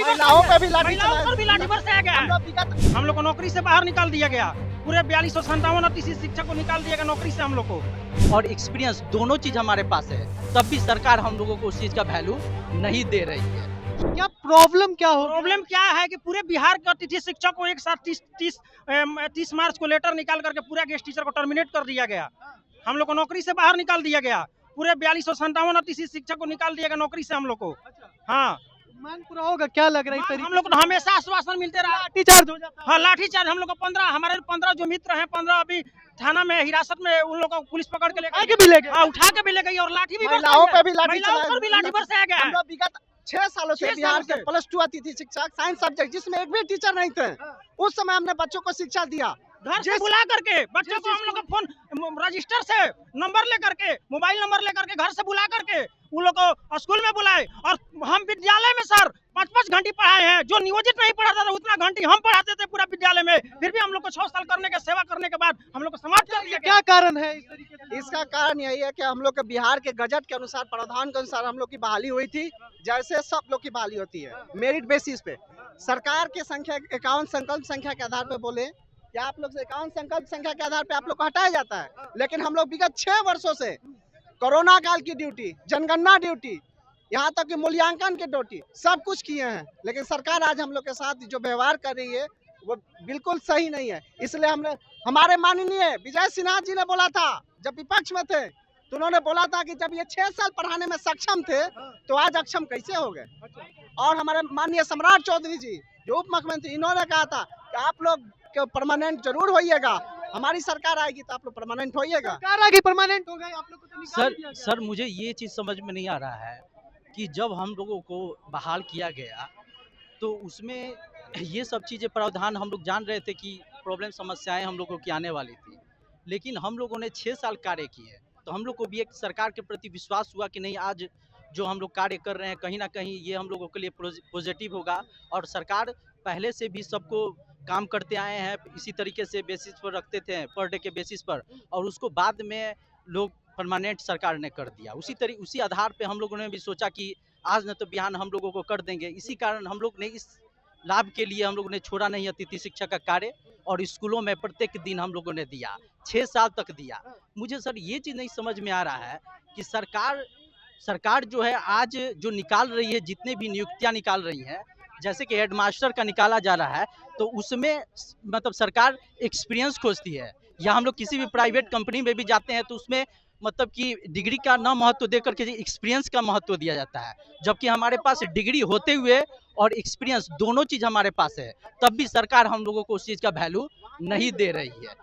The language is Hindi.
महिलाओं पे भी लाठी महिलाओं पर भी लाठी बरसाया गया है। हम लोग को नौकरी से बाहर निकाल दिया गया, पूरे 4257 शिक्षक को निकाल दिया गया नौकरी से हम लोग को। और एक्सपीरियंस दोनों चीज हमारे पास है, तब भी सरकार हम लोगों को उस चीज का वैल्यू नहीं दे रही है। क्या प्रॉब्लम क्या हो प्रॉब्लम क्या है कि पूरे बिहार के अतिथि शिक्षक को एक साथ 30 मार्च को लेटर निकाल करके पूरा गेस्ट टीचर को टर्मिनेट कर दिया गया। हम लोग को नौकरी से बाहर निकाल दिया गया, पूरे 4257 अतिथि शिक्षक को निकाल दिया गया नौकरी से हम लोग को। हाँ, मांग पूरा होगा क्या लग रहा है? हम लोग को हमेशा आश्वासन मिलते रहा। लाठीचार्ज हो जाता है। हाँ, लाठीचार्ज हम लोग को 15 जो मित्र हैं 15 अभी थाना में हिरासत में, उन लोग को पुलिस पकड़ के ले आगे भी ले गए। हाँ, उठा के भी ले गई और लाठी भी महिलाओं पे भी लाठी महिलाओं पर भी लाठी बरसाया गया हम है। लोग विगत 6 सालों से 6 बिहार सालों के से। +2 अतिथि शिक्षक साइंस सब्जेक्ट जिसमें एक भी टीचर नहीं थे, उस समय हमने बच्चों को शिक्षा दिया। घर से बुला करके बच्चों को हम लोग का फोन रजिस्टर से नंबर लेकर के, मोबाइल नंबर लेकर के घर से बुला करके उन लोग को स्कूल में बुलाए। और हम विद्यालय में सर 5-5 घंटे पढ़ाए हैं, जो नियोजित नहीं पढ़ाता था उतना घंटे हम पढ़ाते थे पूरा विद्यालय में। फिर भी हम लोग को 6 साल करने के सेवा करने के बाद हम लोग को समाप्त कर दिया गया। क्या कारण है इस तरीके से? इसका कारण यही है कि हम लोग के बिहार के गजट के अनुसार, प्रावधान के अनुसार हम लोग की बहाली हुई थी, जैसे सब लोग की बहाली होती है मेरिट बेसिस पे। सरकार के संख्या 51 संकल्प संख्या के आधार पे बोले कि आप लोग से 51 संकल्प संख्या के आधार पे आप लोग को हटाया जाता है, लेकिन हम लोग विगत 6 वर्षों से कोरोना काल की ड्यूटी, जनगणना ड्यूटी, यहाँ तक कि मूल्यांकन की ड्यूटी, सब कुछ किए हैं, लेकिन सरकार आज हम लोग के साथ जो व्यवहार कर रही है वो बिल्कुल सही नहीं है। इसलिए हमने, हमारे माननीय विजय सिन्हा जी ने बोला था जब विपक्ष में थे, तो उन्होंने बोला था कि जब ये 6 साल पढ़ाने में सक्षम थे तो आज अक्षम कैसे हो गए। और हमारे माननीय सम्राट चौधरी जी जो उप मुख्यमंत्री, इन्होंने कहा था कि आप लोग परमानेंट जरूर होइएगा, हमारी सरकार आएगी तो आप लोग परमानेंट होइएगा। सरकार आगे परमानेंट हो गए, आप लोग को तो निकाल दिया गया। सर मुझे ये चीज़ समझ में नहीं आ रहा है कि जब हम लोगों को बहाल किया गया तो उसमें ये सब चीज़ें प्रावधान हम लोग जान रहे थे कि प्रॉब्लम समस्याएं हम लोगों की आने वाली थी, लेकिन हम लोगों ने 6 साल कार्य किए तो हम लोग को भी एक सरकार के प्रति विश्वास हुआ कि नहीं, आज जो हम लोग कार्य कर रहे हैं कहीं ना कहीं ये हम लोगों के लिए पॉजिटिव होगा। और सरकार पहले से भी सबको काम करते आए हैं, इसी तरीके से बेसिस पर रखते थे पर डे के बेसिस पर, और उसको बाद में लोग परमानेंट सरकार ने कर दिया। उसी आधार पे हम लोगों ने भी सोचा कि आज न तो बिहान हम लोगों को कर देंगे। इसी कारण हम लोग ने इस लाभ के लिए हम लोगों ने छोड़ा नहीं अतिथि शिक्षक का कार्य, और स्कूलों में प्रत्येक दिन हम लोगों ने दिया, 6 साल तक दिया। मुझे सर ये चीज़ नहीं समझ में आ रहा है कि सरकार जो है आज जो निकाल रही है, जितने भी नियुक्तियाँ निकाल रही हैं, जैसे कि हेडमास्टर का निकाला जा रहा है, तो उसमें मतलब सरकार एक्सपीरियंस खोजती है। या हम लोग किसी भी प्राइवेट कंपनी में भी जाते हैं तो उसमें मतलब कि डिग्री का ना महत्व देकर के एक्सपीरियंस का महत्व दिया जाता है, जबकि हमारे पास डिग्री होते हुए और एक्सपीरियंस दोनों चीज़ हमारे पास है, तब भी सरकार हम लोगों को उस चीज़ का वैल्यू नहीं दे रही है।